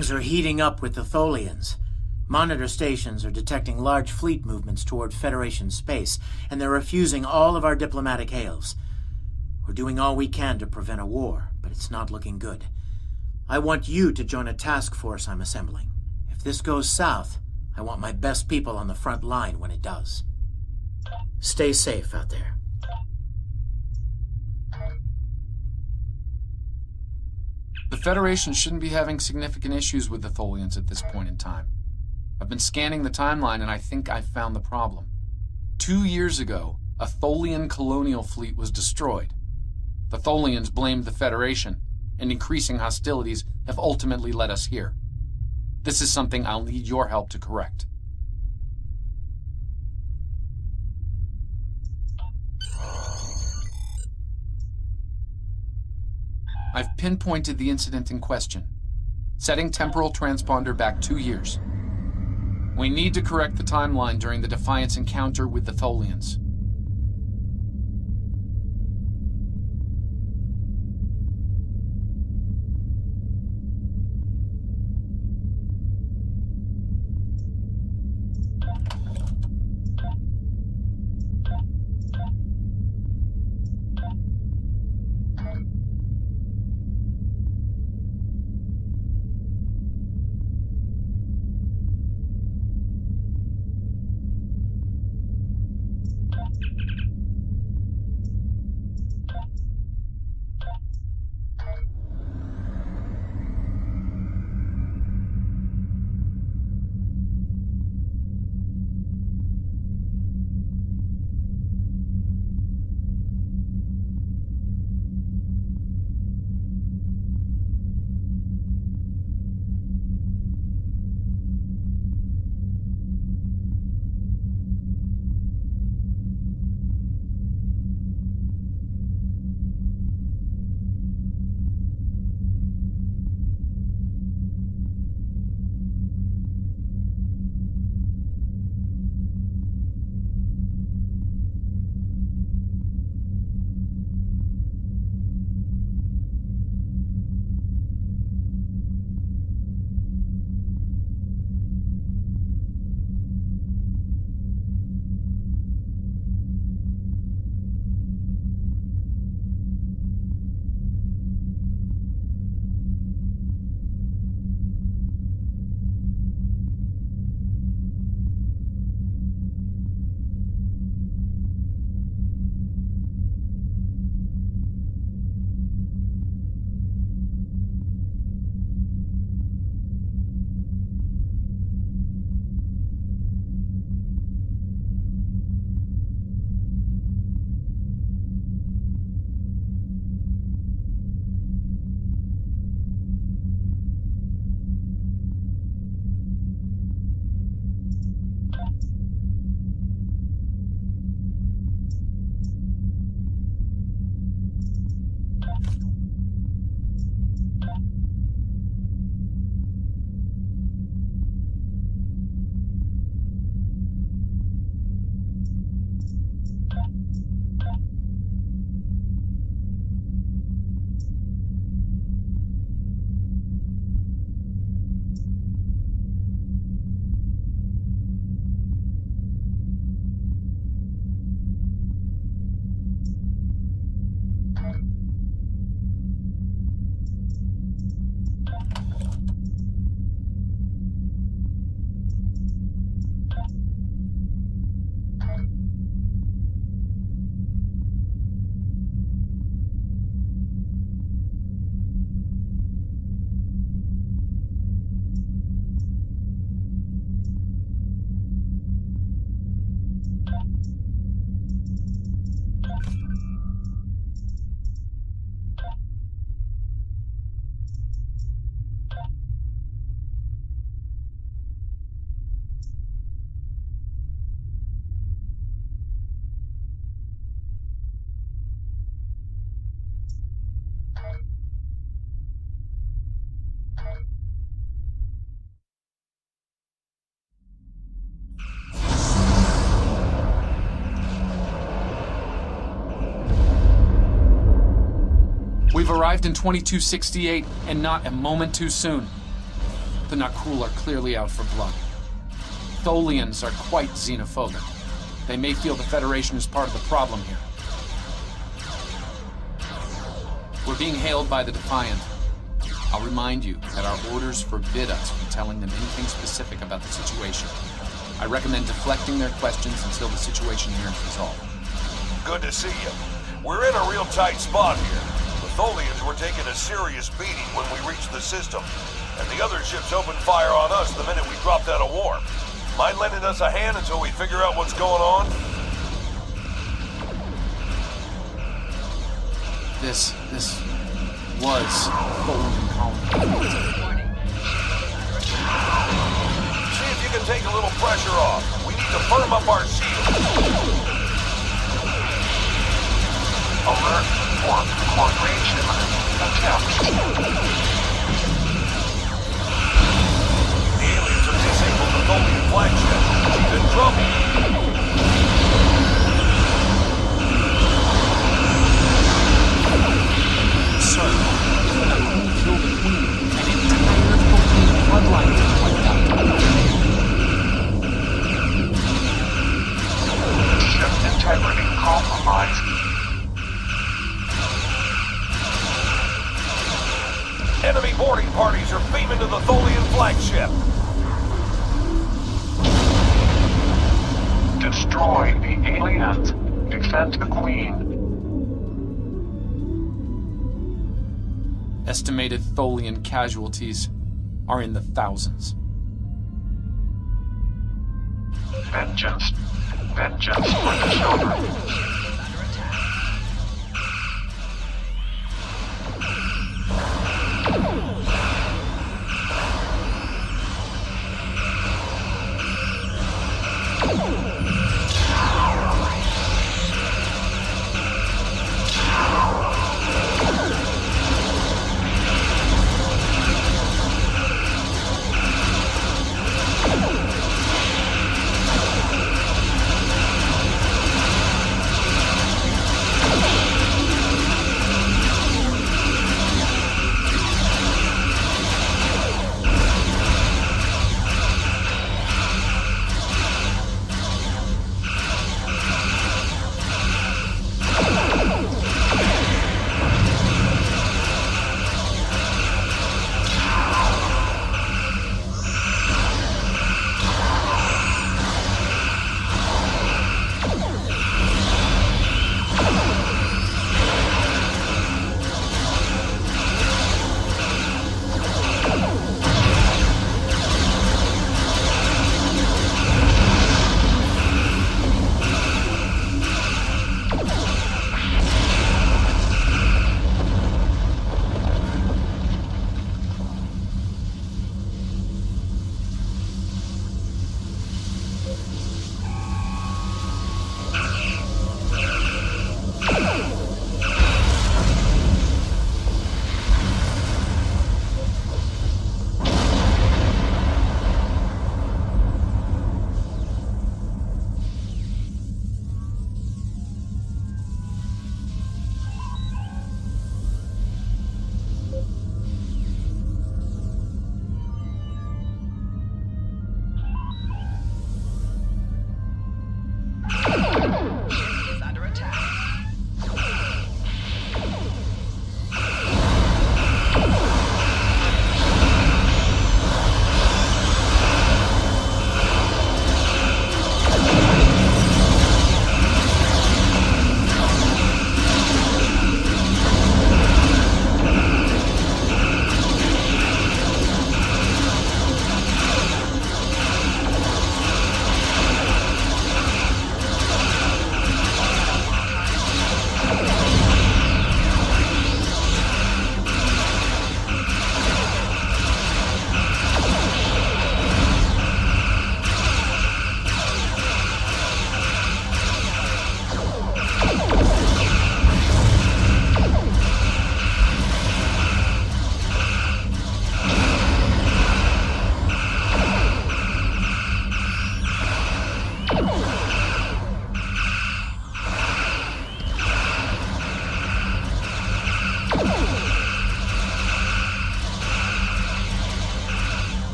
Things are heating up with the Tholians. Monitor stations are detecting large fleet movements toward Federation space, and they're refusing all of our diplomatic hails. We're doing all we can to prevent a war, but it's not looking good. I want you to join a task force I'm assembling. If this goes south, I want my best people on the front line when it does. Stay safe out there. The Federation shouldn't be having significant issues with the Tholians at this point in time. I've been scanning the timeline and I think I've found the problem. 2 years ago, a Tholian colonial fleet was destroyed. The Tholians blamed the Federation, and increasing hostilities have ultimately led us here. This is something I'll need your help to correct. I've pinpointed the incident in question, setting temporal transponder back 2 years. We need to correct the timeline during the Defiance encounter with the Tholians. We've arrived in 2268, and not a moment too soon. The Nakul are clearly out for blood. Tholians are quite xenophobic. They may feel the Federation is part of the problem here. We're being hailed by the Defiant. I'll remind you that our orders forbid us from telling them anything specific about the situation. I recommend deflecting their questions until the situation here is resolved. Good to see you. We're in a real tight spot here. The Tholians were taking a serious beating when we reached the system, and the other ships opened fire on us the minute we dropped out of warp. Mind lending us a hand until we figure out what's going on? This was Tholian colony. See if you can take a little pressure off. We need to firm up our shields. Alert for long-range attempts. The aliens have disabled the Tholian flagship. She's in trouble. Sir, if the Nakul kill the Queen, an entire Tholian bloodline is wiped out. Ship integrity compromised. Enemy boarding parties are beaming to the Tholian flagship. Destroy the aliens. Defend the Queen. Estimated Tholian casualties are in the thousands. Vengeance. Vengeance for the children.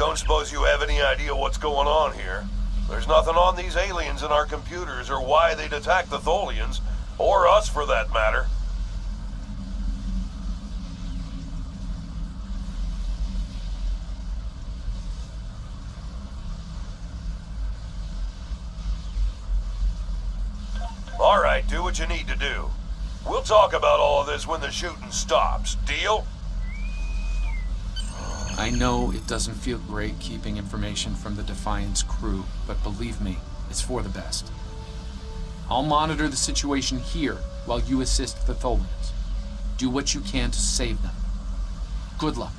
Don't suppose you have any idea what's going on here? There's nothing on these aliens in our computers or why they'd attack the Tholians, or us for that matter. Alright, do what you need to do. We'll talk about all of this when the shooting stops. Deal? I know it doesn't feel great keeping information from the Defiant's crew, but believe me, it's for the best. I'll monitor the situation here while you assist the Tholians. Do what you can to save them. Good luck.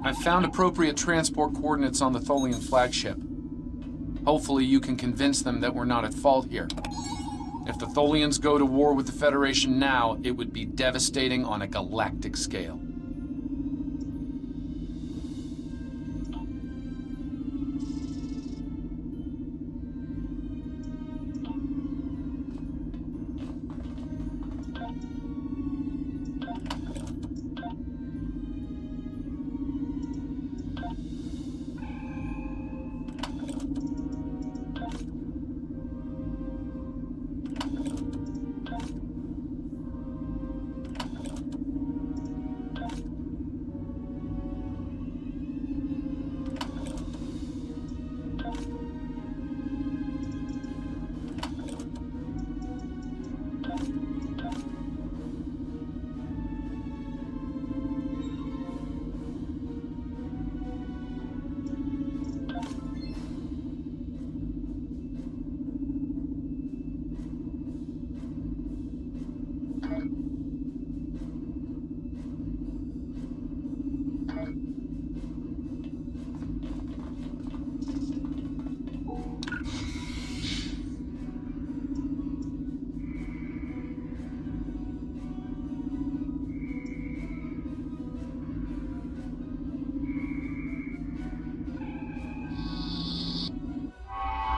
I've found appropriate transport coordinates on the Tholian flagship. Hopefully you can convince them that we're not at fault here. If the Tholians go to war with the Federation now, it would be devastating on a galactic scale.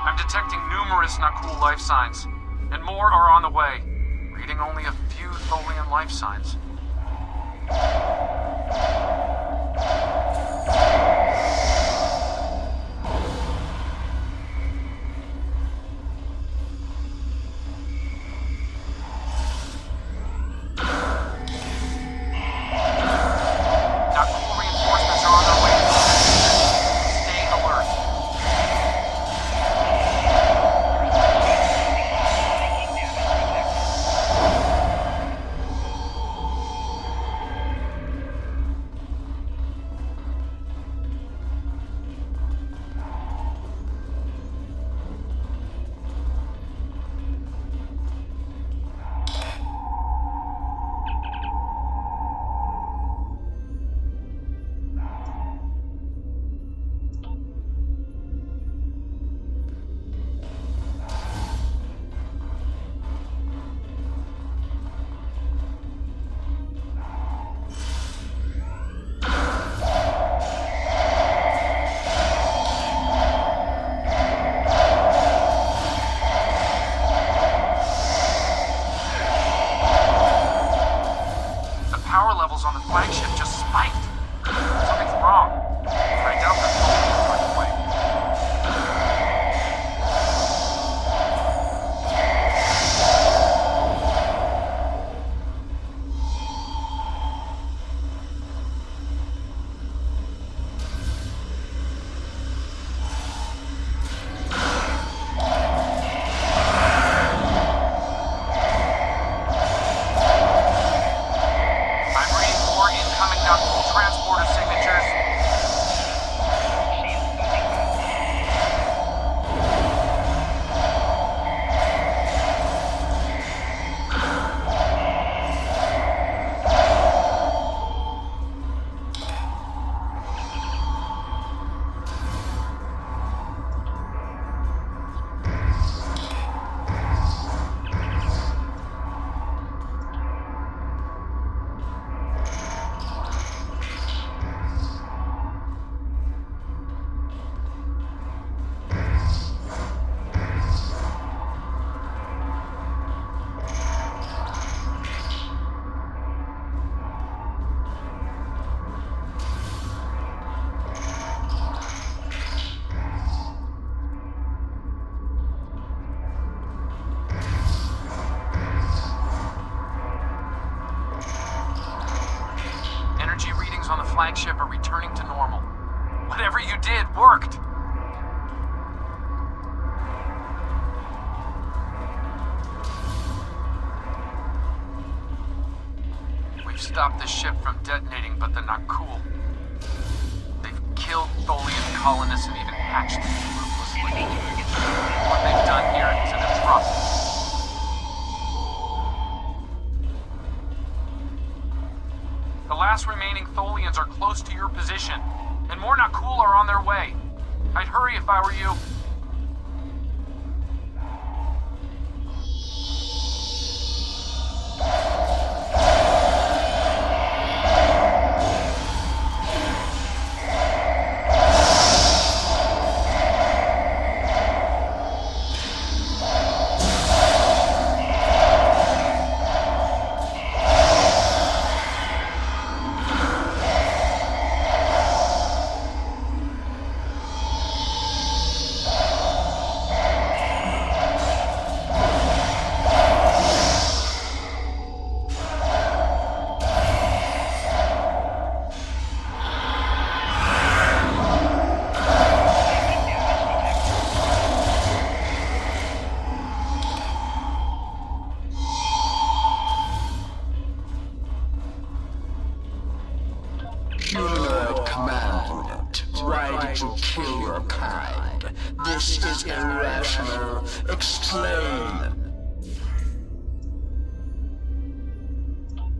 I'm detecting numerous not cool life signs, and more are on the way. Reading only a few Tholian life signs. Not cool reinforcements are on their way. Stay alert. flagship are returning to normal. Whatever you did worked. We've stopped the ship from detonating, but they're not cool. They've killed Tholian colonists and even hatched them ruthlessly. What they've done here is an atrocity. The last remaining Tholians are close to your position, and more not cool are on their way. I'd hurry if I were you. Humanoid command. Why did you kill your kind? This is irrational. Explain.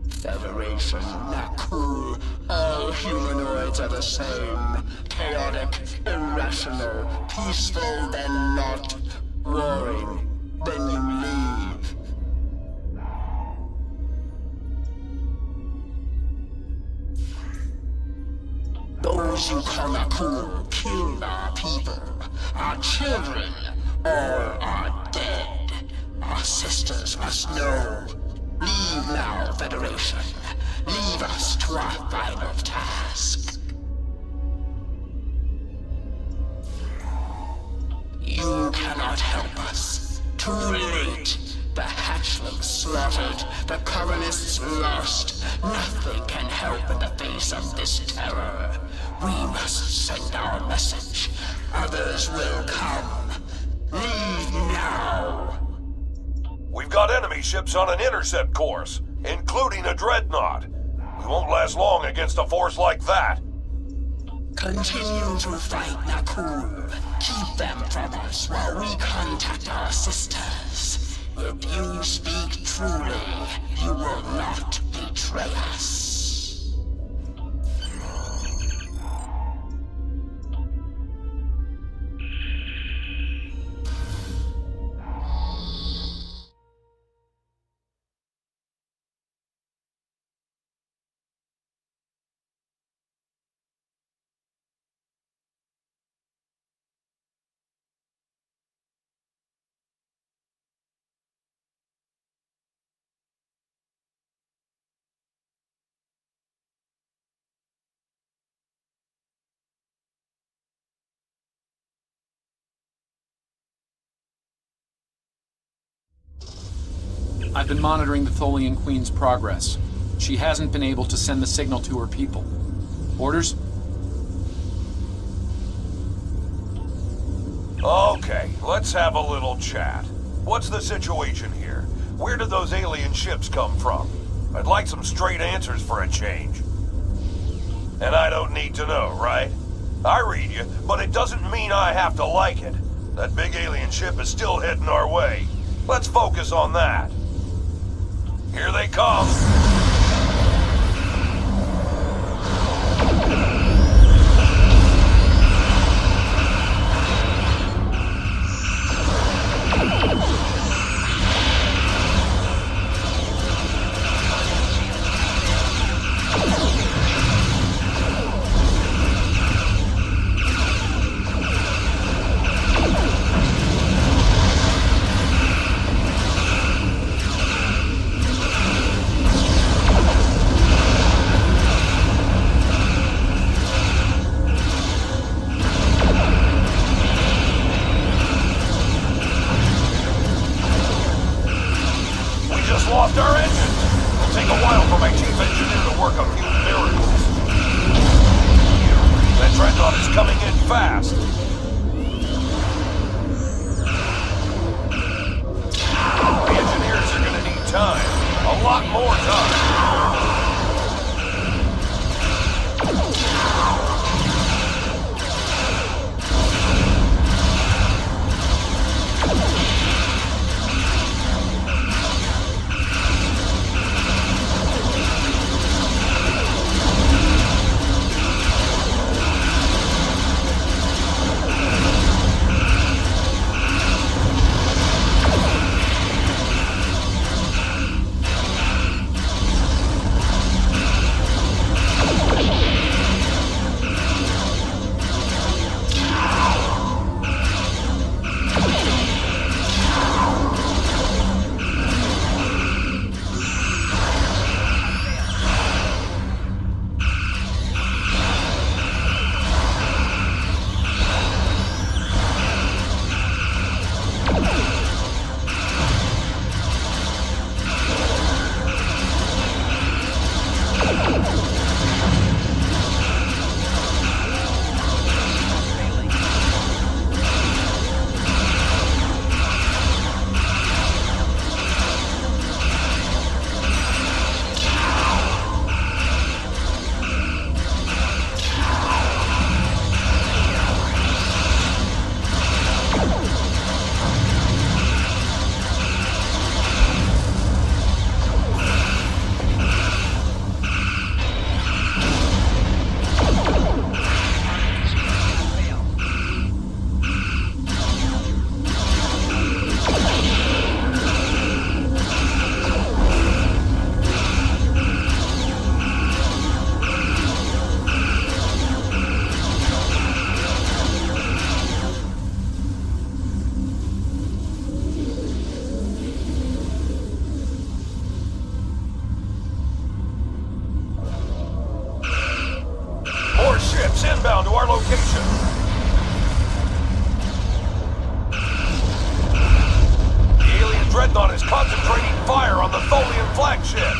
Federation, not cool. All humanoids are the same. Chaotic, irrational, peaceful, then not. Warring, then you leave. Those you call not cool killed our people, our children, all are dead. Our sisters must know. Leave now, Federation. Leave us to our final task. You cannot help us. Too late. The hatchlings slaughtered, the colonists lost. Nothing can help in the face of this terror. We must send our message. Others will come. Leave now. We've got enemy ships on an intercept course, including a dreadnought. We won't last long against a force like that. Continue to fight, Nakul. Keep them from us while we contact our sisters. If you speak truly, you will not betray us. I've been monitoring the Tholian Queen's progress. She hasn't been able to send the signal to her people. Orders? Okay, let's have a little chat. What's the situation here? Where did those alien ships come from? I'd like some straight answers for a change. And I don't need to know, right? I read you, but it doesn't mean I have to like it. That big alien ship is still heading our way. Let's focus on that. Here they come. Lost our engines. It'll take a while for my chief engineer to work a few miracles. Dreadnought is coming in fast. The engineers are gonna need time. A lot more time. Inbound to our location. The alien Dreadnought is concentrating fire on the Tholian flagship.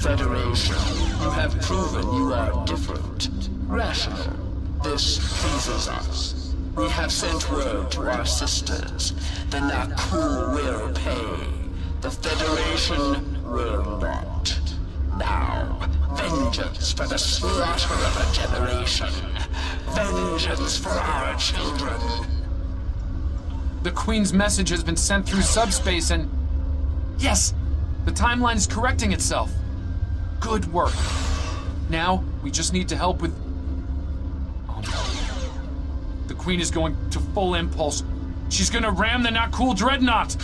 Federation, you have proven you are different, rational. This pleases us. We have sent word to our sisters. The Naku will pay. The Federation will not. Now, vengeance for the slaughter of a generation. Vengeance for our children. The Queen's message has been sent through subspace and... Yes! The timeline is correcting itself. Good work. Now, we just need to help with... Oh no. The Queen is going to full impulse She's gonna ram the not cool dreadnought!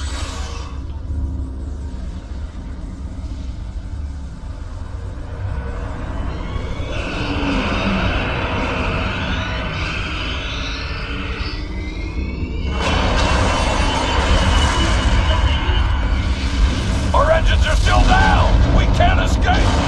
Our engines are still down! We can't escape!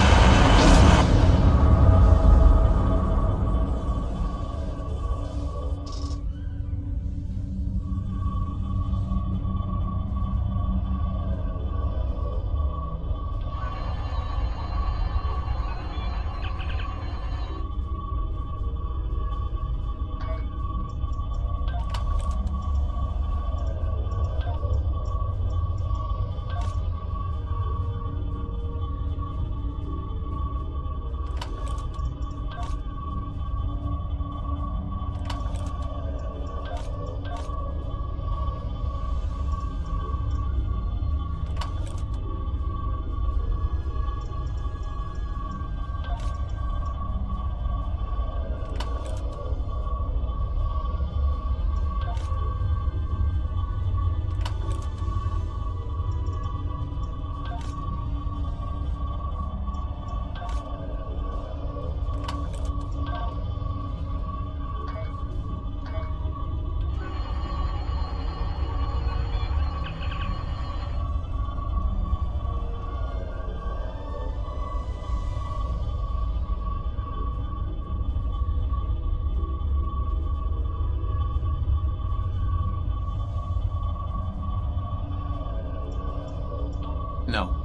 No.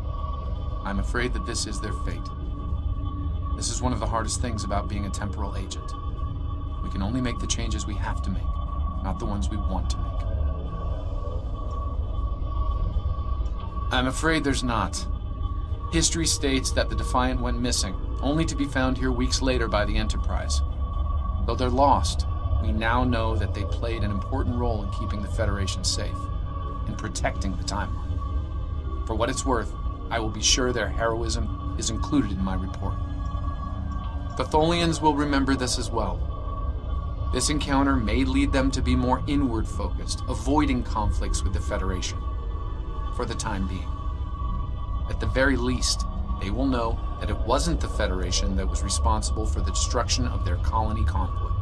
I'm afraid that this is their fate. This is one of the hardest things about being a temporal agent. We can only make the changes we have to make, not the ones we want to make. I'm afraid there's not. History states that the Defiant went missing, only to be found here weeks later by the Enterprise. Though they're lost, we now know that they played an important role in keeping the Federation safe, in protecting the timeline. For what it's worth, I will be sure their heroism is included in my report. The Tholians will remember this as well. This encounter may lead them to be more inward-focused, avoiding conflicts with the Federation, for the time being. At the very least, they will know that it wasn't the Federation that was responsible for the destruction of their colony convoy.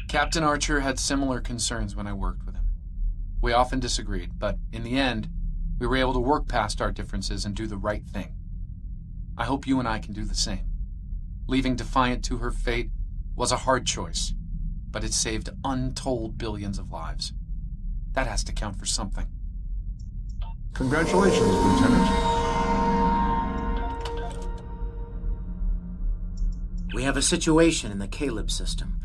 Captain Archer had similar concerns when I worked with him. We often disagreed, but in the end, we were able to work past our differences and do the right thing. I hope you and I can do the same. Leaving Defiant to her fate was a hard choice, but it saved untold billions of lives. That has to count for something. Congratulations, Lieutenant. We have a situation in the Caleb system.